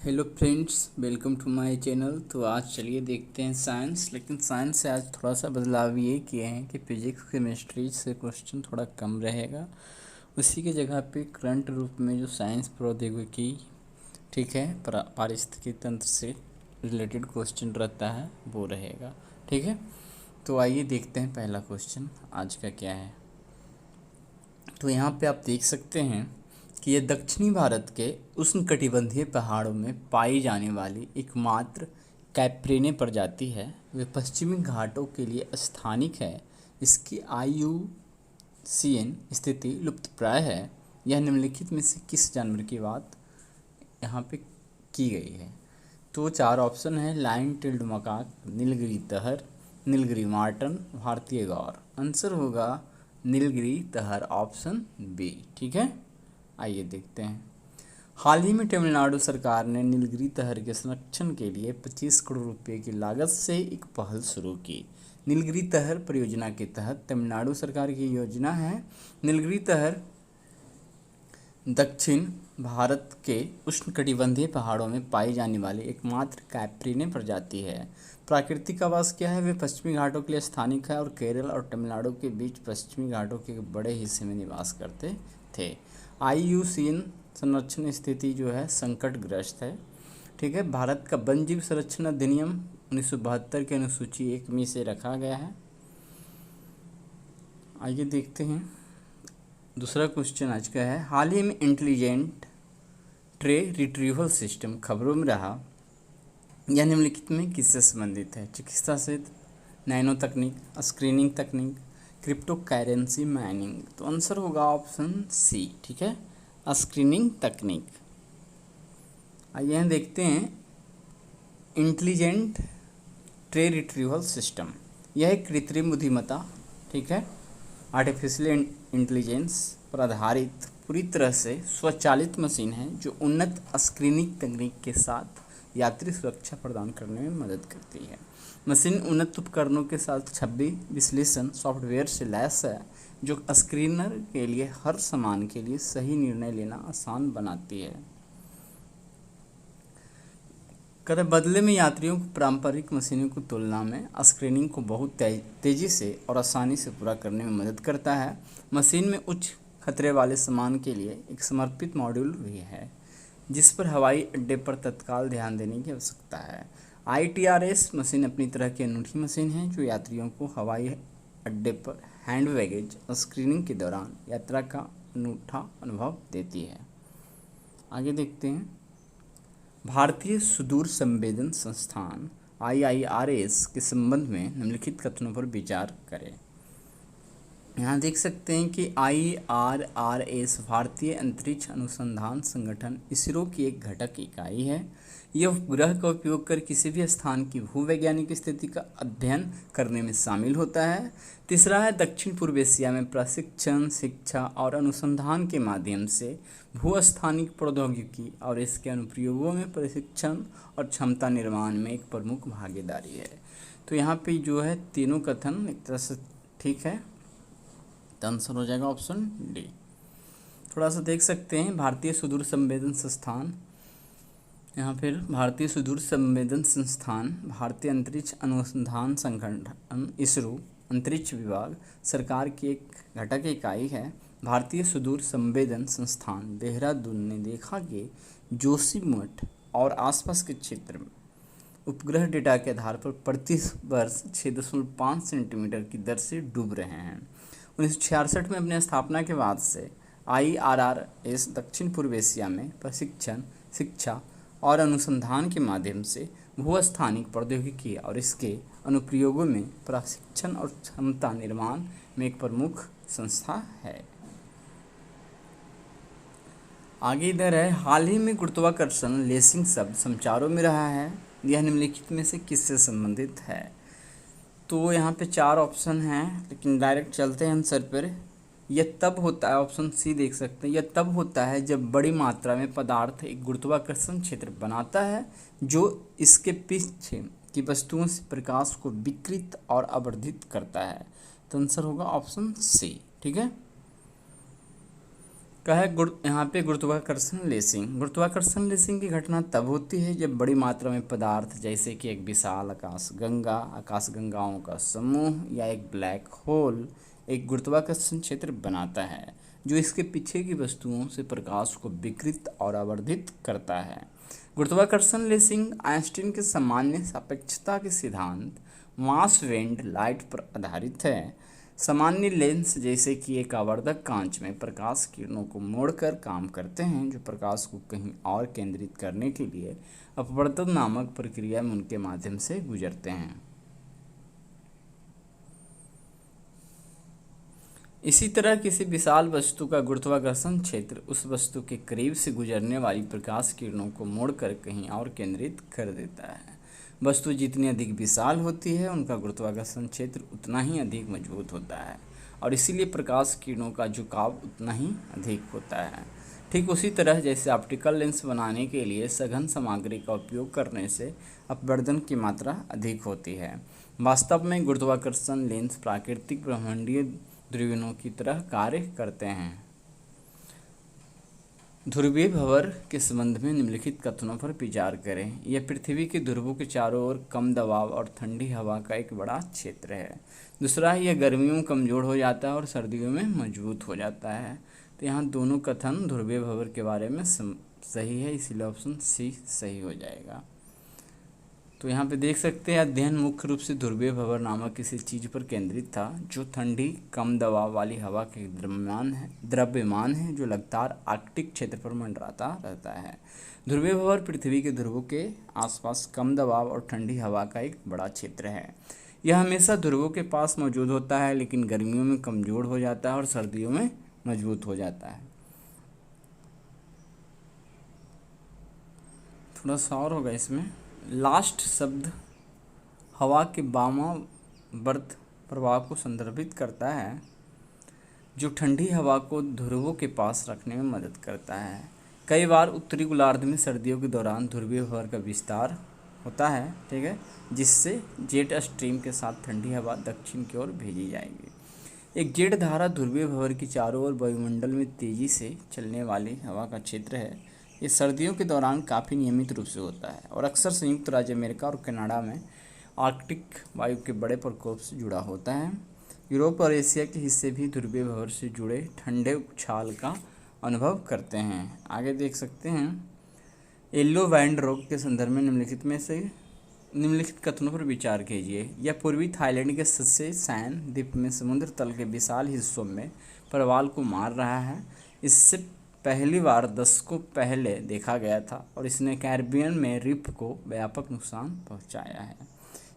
Hello friends, welcome to my channel. तो आज चलिए देखते हैं साइंस। लेकिन साइंस से आज थोड़ा सा बदलाव ये किए हैं कि फिजिक्स केमिस्ट्री से क्वेश्चन थोड़ा कम रहेगा। उसी की जगह पे करंट रूप में जो साइंस प्रौद्योगिकी ठीक है पारिस्थितिकी तंत्र से रिलेटेड क्वेश्चन रहता है वो रहेगा। ठीक है, तो आइए देखते हैं पहला क्वेश्चन आज का क्या है। तो यहाँ पे आप देख सकते हैं कि यह दक्षिणी भारत के उष्णकटिबंधीय पहाड़ों में पाई जाने वाली एकमात्र कैप्रेने प्रजाति है। वे पश्चिमी घाटों के लिए स्थानिक है। इसकी IUCN स्थिति लुप्तप्राय है। यह निम्नलिखित में से किस जानवर की बात यहाँ पे की गई है? तो चार ऑप्शन है: लाइन टिल्ड मकाक, नीलगिरी तहर, नीलगिरी मार्टन, भारतीय गौर। आंसर होगा नीलगिरी तहर, ऑप्शन बी। ठीक है, आइए देखते हैं। हाल ही में तमिलनाडु सरकार ने नीलगिरी तहर के संरक्षण के लिए 25 करोड़ रुपए की लागत से एक पहल शुरू की। नीलगिरी तहर परियोजना के तहत तमिलनाडु सरकार की योजना है। नीलगिरी तहर दक्षिण भारत के उष्णकटिबंधीय पहाड़ों में पाई जाने वाली एकमात्र कैप्रिने प्रजाति है। प्राकृतिक आवास क्या है? वे पश्चिमी घाटों के लिए स्थानिक है और केरल और तमिलनाडु के बीच पश्चिमी घाटों के बड़े हिस्से में निवास करते थे। IUCN संरक्षण स्थिति जो है संकटग्रस्त है। ठीक है, भारत का वन जीव संरक्षण अधिनियम 1972 के अनुसूची 1 में से रखा गया है। आइए देखते हैं दूसरा क्वेश्चन आज का है। हाल ही में इंटेलिजेंट ट्रे रिट्रीवल सिस्टम खबरों में रहा। यह निम्नलिखित में किससे संबंधित है? चिकित्सा से, नैनो तकनीक, स्क्रीनिंग तकनीक, क्रिप्टो करेंसी माइनिंग। तो आंसर होगा ऑप्शन सी। ठीक है, स्क्रीनिंग तकनीक। आइए देखते हैं इंटेलिजेंट ट्रे रिट्रीवल सिस्टम। यह एक कृत्रिम बुद्धिमत्ता, ठीक है, आर्टिफिशियल इंटेलिजेंस पर आधारित पूरी तरह से स्वचालित मशीन है जो उन्नत स्क्रीनिंग तकनीक के साथ यात्री सुरक्षा प्रदान करने में मदद करती है। मशीन उन्नत उपकरणों के साथ छवि विश्लेषण सॉफ्टवेयर से लैस है जो स्क्रीनर के लिए हर सामान के लिए सही निर्णय लेना आसान बनाती है। बदले में यात्रियों को पारंपरिक मशीनों की तुलना में स्क्रीनिंग को बहुत तेजी से और आसानी से पूरा करने में मदद करता है। मशीन में उच्च खतरे वाले सामान के लिए एक समर्पित मॉड्यूल भी है जिस पर हवाई अड्डे पर तत्काल ध्यान देने की आवश्यकता है। ITRS मशीन अपनी तरह की अनूठी मशीन है जो यात्रियों को हवाई अड्डे पर हैंड बैगेज स्क्रीनिंग के दौरान यात्रा का अनूठा अनुभव देती है। आगे देखते हैं। भारतीय सुदूर संवेदन संस्थान IIRS के संबंध में निम्नलिखित कथनों पर विचार करें। यहाँ देख सकते हैं कि IRRS भारतीय अंतरिक्ष अनुसंधान संगठन ISRO की एक घटक इकाई है। यह उपग्रह का उपयोग कर किसी भी स्थान की भूवैज्ञानिक स्थिति का अध्ययन करने में शामिल होता है। तीसरा है दक्षिण पूर्व एशिया में प्रशिक्षण, शिक्षा और अनुसंधान के माध्यम से भूस्थानिक प्रौद्योगिकी और इसके अनुप्रयोगों में प्रशिक्षण और क्षमता निर्माण में एक प्रमुख भागीदारी है। तो यहाँ पे जो है तीनों कथन एक तरह से ठीक है, तो आंसर हो जाएगा ऑप्शन डी। थोड़ा सा देख सकते हैं भारतीय सुदूर संवेदन संस्थान, यहाँ फिर भारतीय सुदूर संवेदन संस्थान भारतीय अंतरिक्ष अनुसंधान संगठन ISRO अंतरिक्ष विभाग सरकार की एक घटक इकाई है। भारतीय सुदूर संवेदन संस्थान देहरादून ने देखा कि जोशीमठ और आसपास के क्षेत्र में उपग्रह डेटा के आधार पर प्रति वर्ष 6.5 सेंटीमीटर की दर से डूब रहे हैं। 1966 में अपनी स्थापना के बाद से IRRS दक्षिण पूर्व एशिया में प्रशिक्षण, शिक्षा और अनुसंधान के माध्यम से भूस्थानिक प्रौद्योगिकी और इसके अनुप्रयोगों में प्रशिक्षण और क्षमता निर्माण में एक प्रमुख संस्था है। आगे इधर है, हाल ही में गुरुत्वाकर्षण लेसिंग शब्द समाचारों में रहा है। यह निम्नलिखित में से किससे संबंधित है? तो यहाँ पे चार ऑप्शन हैं, लेकिन डायरेक्ट चलते हैं आंसर पर। यह तब होता है, ऑप्शन सी देख सकते हैं, यह तब होता है जब बड़ी मात्रा में पदार्थ एक गुरुत्वाकर्षण क्षेत्र बनाता है जो इसके पीछे की वस्तुओं से प्रकाश को विकृत और अवर्धित करता है। तो आंसर होगा ऑप्शन सी। ठीक है, कहा है यहाँ पे गुरुत्वाकर्षण लेसिंग। गुरुत्वाकर्षण लेसिंग की घटना तब होती है जब बड़ी मात्रा में पदार्थ जैसे कि एक विशाल आकाशगंगाओं का समूह या एक ब्लैक होल एक गुरुत्वाकर्षण क्षेत्र बनाता है जो इसके पीछे की वस्तुओं से प्रकाश को विकृत और आवर्धित करता है। गुरुत्वाकर्षण लेसिंग आइंस्टीन के सामान्य सापेक्षता के सिद्धांत मास वेन्ड लाइट पर आधारित है। सामान्य लेंस जैसे कि एक आवर्धक कांच में प्रकाश किरणों को मोड़कर काम करते हैं जो प्रकाश को कहीं और केंद्रित करने के लिए अपवर्तन नामक प्रक्रिया में उनके माध्यम से गुजरते हैं। इसी तरह किसी विशाल वस्तु का गुरुत्वाकर्षण क्षेत्र उस वस्तु के करीब से गुजरने वाली प्रकाश किरणों को मोड़कर कहीं और केंद्रित कर देता है। वस्तु जितनी अधिक विशाल होती है उनका गुरुत्वाकर्षण क्षेत्र उतना ही अधिक मजबूत होता है और इसीलिए प्रकाश किरणों का झुकाव उतना ही अधिक होता है। ठीक उसी तरह जैसे ऑप्टिकल लेंस बनाने के लिए सघन सामग्री का उपयोग करने से अपवर्तन की मात्रा अधिक होती है, वास्तव में गुरुत्वाकर्षण लेंस प्राकृतिक ब्रह्मांडीय दूरबीनों की तरह कार्य करते हैं। ध्रुवीय भंवर के संबंध में निम्नलिखित कथनों पर विचार करें। यह पृथ्वी के ध्रुवों के चारों ओर कम दबाव और ठंडी हवा का एक बड़ा क्षेत्र है। दूसरा, यह गर्मियों में कमज़ोर हो जाता है और सर्दियों में मजबूत हो जाता है। तो यहाँ दोनों कथन ध्रुवीय भंवर के बारे में सही है, इसीलिए ऑप्शन सी सही हो जाएगा। तो यहाँ पे देख सकते हैं अध्ययन मुख्य रूप से ध्रुवीय भंवर नामक किसी चीज़ पर केंद्रित था जो ठंडी कम दबाव वाली हवा के द्रव्यमान है जो लगातार आर्कटिक क्षेत्र पर मंडराता रहता है। ध्रुवीय भंवर पृथ्वी के ध्रुवों के आसपास कम दबाव और ठंडी हवा का एक बड़ा क्षेत्र है। यह हमेशा ध्रुवों के पास मौजूद होता है लेकिन गर्मियों में कमज़ोर हो जाता है और सर्दियों में मजबूत हो जाता है। थोड़ा सा और होगा इसमें। लास्ट शब्द हवा के वामावर्त प्रभाव को संदर्भित करता है जो ठंडी हवा को ध्रुवों के पास रखने में मदद करता है। कई बार उत्तरी गोलार्ध में सर्दियों के दौरान ध्रुवीय भंवर का विस्तार होता है, ठीक है, जिससे जेट स्ट्रीम के साथ ठंडी हवा दक्षिण की ओर भेजी जाएगी। एक जेट धारा ध्रुवीय भंवर की चारों ओर वायुमंडल में तेजी से चलने वाली हवा का क्षेत्र है। ये सर्दियों के दौरान काफ़ी नियमित रूप से होता है और अक्सर संयुक्त राज्य अमेरिका और कनाडा में आर्कटिक वायु के बड़े प्रकोप से जुड़ा होता है। यूरोप और एशिया के हिस्से भी ध्रुवीय भंवर से जुड़े ठंडे उछाल का अनुभव करते हैं। आगे देख सकते हैं येलो बैंड रोग के संदर्भ में निम्नलिखित कथनों पर विचार कीजिए। यह पूर्वी थाईलैंड के ससेसैन द्वीप में समुद्र तल के विशाल हिस्सों में प्रवाल को मार रहा है। इससे पहली बार दशकों पहले देखा गया था और इसने कैरिबियन में रीफ को व्यापक नुकसान पहुंचाया है।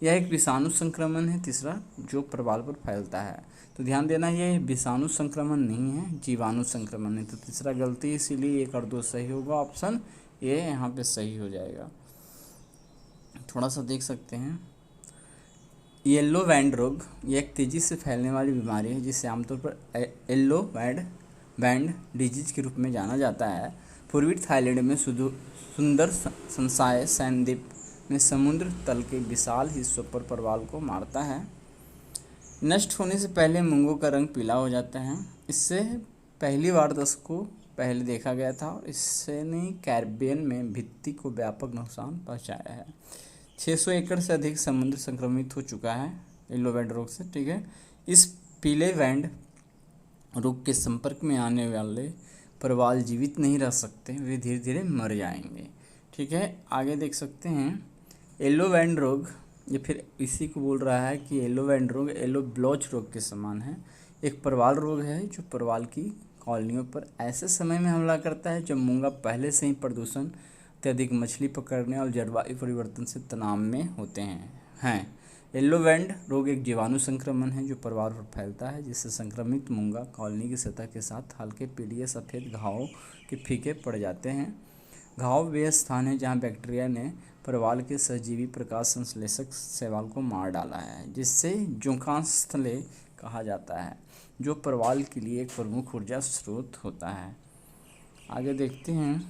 यह एक विषाणु संक्रमण है, तीसरा, जो प्रवाल पर फैलता है। तो ध्यान देना, यह विषाणु संक्रमण नहीं है, जीवाणु संक्रमण है। तो तीसरा गलती, इसीलिए 1 और 2 सही होगा। ऑप्शन ए यहाँ पे सही हो जाएगा। थोड़ा सा देख सकते हैं येलो बैंड रोग। यह एक तेज़ी से फैलने वाली बीमारी है जिसे आमतौर पर येलो बैंड डिजीज के रूप में जाना जाता है। पूर्वी थाईलैंड में सुंदर संसाय सैन द्वीप में समुद्र तल के विशाल हिस्सों पर प्रवाल को मारता है। नष्ट होने से पहले मूंगों का रंग पीला हो जाता है। इससे पहली बार दशकों पहले देखा गया था और इसने कैरिबियन में भित्ति को व्यापक नुकसान पहुंचाया है। 600 एकड़ से अधिक समुद्र संक्रमित हो चुका है येलो बैंड रोग से, ठीक है। इस पीले बैंड रोग के संपर्क में आने वाले प्रवाल जीवित नहीं रह सकते, वे धीरे धीरे मर जाएंगे, ठीक है। आगे देख सकते हैं येलो बैंड रोग, ये फिर इसी को बोल रहा है कि येलो बैंड रोग येलो ब्लॉच रोग के समान है। एक प्रवाल रोग है जो प्रवाल की कॉलोनियों पर ऐसे समय में हमला करता है जब मूंगा पहले से ही प्रदूषण, अत्यधिक मछली पकड़ने और जलवायु परिवर्तन से तनाव में होते हैं। येलो बैंड रोग एक जीवाणु संक्रमण है जो प्रवाल पर फैलता है, जिससे संक्रमित मूंगा कॉलोनी की सतह के साथ हल्के पीले सफ़ेद घावों के फीके पड़ जाते हैं। घाव वे स्थान है जहां बैक्टीरिया ने प्रवाल के सहजीवी प्रकाश संश्लेषक शैवाल को मार डाला है, जिससे जोंकास्थले कहा जाता है, जो प्रवाल के लिए एक प्रमुख ऊर्जा स्रोत होता है। आगे देखते हैं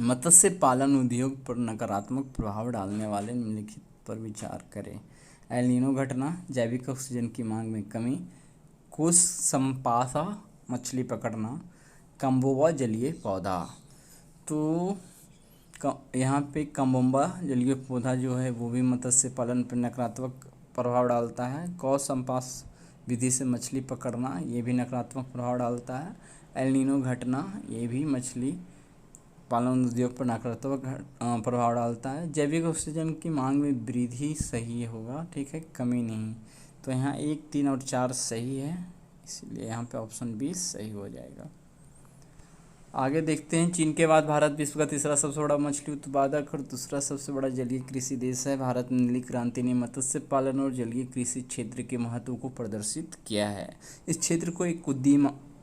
मत्स्य पालन उद्योग पर नकारात्मक प्रभाव डालने वाले निम्नलिखित पर विचार करें। एल नीनो घटना, जैविक ऑक्सीजन की मांग में कमी, कोश संपासा मछली पकड़ना, कम्बोवा जलीय पौधा। तो यहाँ पे कम्बोवा जलीय पौधा जो है वो भी मत्स्य पालन पर नकारात्मक प्रभाव डालता है। कौशंपास विधि से मछली पकड़ना ये भी नकारात्मक प्रभाव डालता है। एल नीनो घटना ये भी मछली पालन उद्योग पर नकारात्मक प्रभाव डालता है। जैविक ऑक्सीजन की मांग में वृद्धि सही होगा, ठीक है, कमी नहीं। तो यहाँ 1, 3 और 4 सही है, इसलिए यहाँ पे ऑप्शन 20 सही हो जाएगा। आगे देखते हैं, चीन के बाद भारत विश्व का तीसरा सबसे बड़ा मछली उत्पादक और दूसरा सबसे बड़ा जलीय कृषि देश है। भारत में नीली क्रांति ने मत्स्य पालन और जलीय कृषि क्षेत्र के महत्व को प्रदर्शित किया है। इस क्षेत्र को एक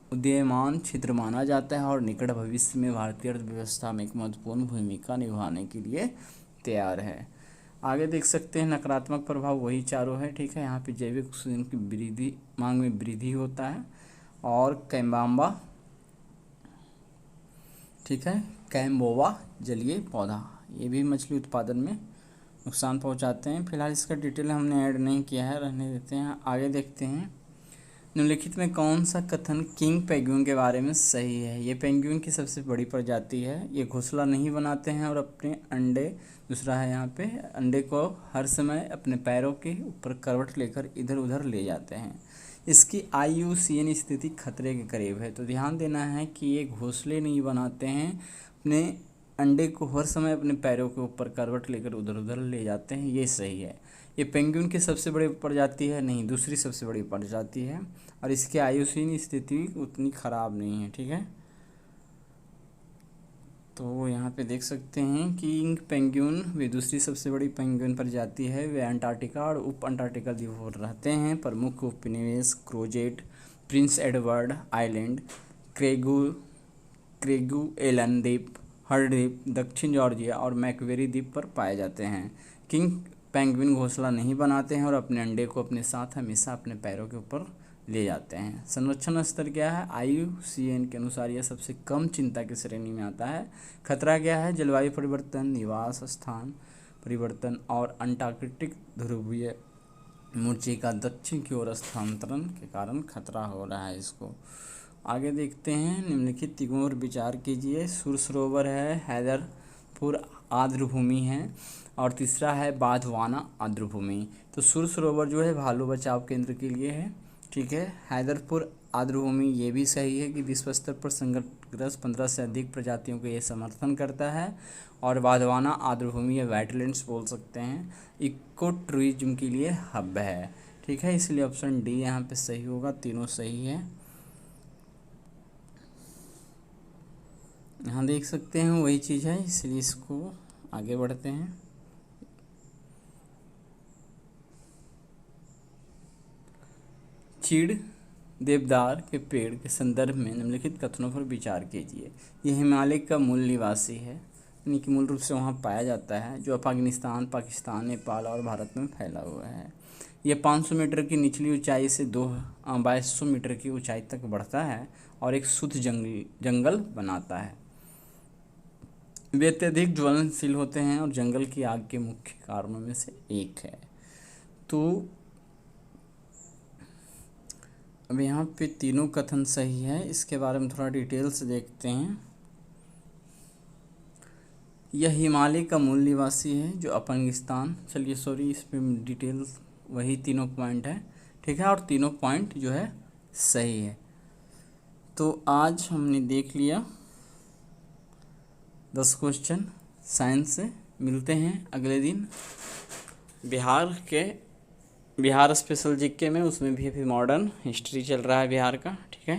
उदीयमान क्षेत्र माना जाता है और निकट भविष्य में भारतीय अर्थव्यवस्था में एक महत्वपूर्ण भूमिका निभाने के लिए तैयार है। आगे देख सकते हैं, नकारात्मक प्रभाव वही चारों है, ठीक है। यहाँ पे जैविक ऑक्सीजन की मांग में वृद्धि होता है और कैम्बाम्बा, ठीक है, कैम्बोवा जलीय पौधा ये भी मछली उत्पादन में नुकसान पहुंचाते हैं। फिलहाल इसका डिटेल हमने ऐड नहीं किया है, रहने देते हैं। आगे देखते हैं, निम्नलिखित में कौन सा कथन किंग पेंगुइन के बारे में सही है। ये पेंगुइन की सबसे बड़ी प्रजाति है। ये घोंसला नहीं बनाते हैं और अपने अंडे, दूसरा है यहाँ पे, अंडे को हर समय अपने पैरों के ऊपर करवट लेकर इधर उधर ले जाते हैं। इसकी IUCN स्थिति खतरे के करीब है। तो ध्यान देना है कि ये घोंसले नहीं बनाते हैं, अपने अंडे को हर समय अपने पैरों के ऊपर करवट लेकर उधर उधर ले जाते हैं, ये सही है। ये पेंगुइन की सबसे बड़ी प्रजाति है, नहीं, दूसरी सबसे बड़ी प्रजाति है और इसके IUCN स्थिति उतनी ख़राब नहीं है, ठीक है। तो यहाँ पे देख सकते हैं कि किंग पेंगुइन वे दूसरी सबसे बड़ी पेंगुइन प्रजाति है। वे अंटार्कटिका और उप अंटार्कटिका द्वीपों पर रहते हैं। प्रमुख उपनिवेश क्रोजेट, प्रिंस एडवर्ड आइलैंड, क्रेगुएलन द्वीप, हर द्वीप, दक्षिण जॉर्जिया और मैक्वेरी द्वीप पर पाए जाते हैं। किंग पेंगुइन घोंसला नहीं बनाते हैं और अपने अंडे को अपने साथ हमेशा अपने पैरों के ऊपर ले जाते हैं। संरक्षण स्तर क्या है, IUCN के अनुसार यह सबसे कम चिंता की श्रेणी में आता है। खतरा क्या है, जलवायु परिवर्तन, निवास स्थान परिवर्तन और अंटार्कटिक ध्रुवीय मोर्चे का दक्षिण की ओर स्थानांतरण के कारण खतरा हो रहा है इसको। आगे देखते हैं, निम्नलिखित तीनों पर विचार कीजिए। सुर सरोवर है, हैदरपुर आर्द्रभूमि है और तीसरा है बांधवाना आर्द्रभूमि। तो सुर सरोवर जो है भालू बचाव केंद्र के लिए है, ठीक है। हैदरपुर आर्द्रभूमि ये भी सही है कि विश्व स्तर पर संकटग्रस्त 15 से अधिक प्रजातियों को ये समर्थन करता है। और बांधवाना आर्द्रभूमि या वेटलैंड्स बोल सकते हैं, इको टूरिज्म के लिए हब है, ठीक है। इसलिए ऑप्शन डी यहाँ पे सही होगा, तीनों सही है। यहाँ देख सकते हैं वही चीज़ है, इसलिए इसको आगे बढ़ते हैं। चीड़ देवदार के पेड़ के संदर्भ में निम्नलिखित कथनों पर विचार कीजिए। यह हिमालय का मूल निवासी है, यानी कि मूल रूप से वहाँ पाया जाता है, जो अफगानिस्तान, पाकिस्तान, नेपाल और भारत में फैला हुआ है। यह 500 मीटर की निचली ऊंचाई से 2200 मीटर की ऊंचाई तक बढ़ता है और एक शुद्ध जंगल बनाता है। वे अत्यधिक ज्वलनशील होते हैं और जंगल की आग के मुख्य कारणों में से एक है। तो अब यहाँ पे तीनों कथन सही है, इसके बारे में थोड़ा डिटेल से देखते हैं। यह हिमालय का मूल निवासी है जो अफगानिस्तान, चलिए सॉरी इस पे डिटेल वही तीनों पॉइंट है, ठीक है, और तीनों पॉइंट जो है सही है। तो आज हमने देख लिया 10 क्वेश्चन साइंस से। मिलते हैं अगले दिन बिहार स्पेशल जीके में, उसमें भी अभी मॉडर्न हिस्ट्री चल रहा है बिहार का, ठीक है।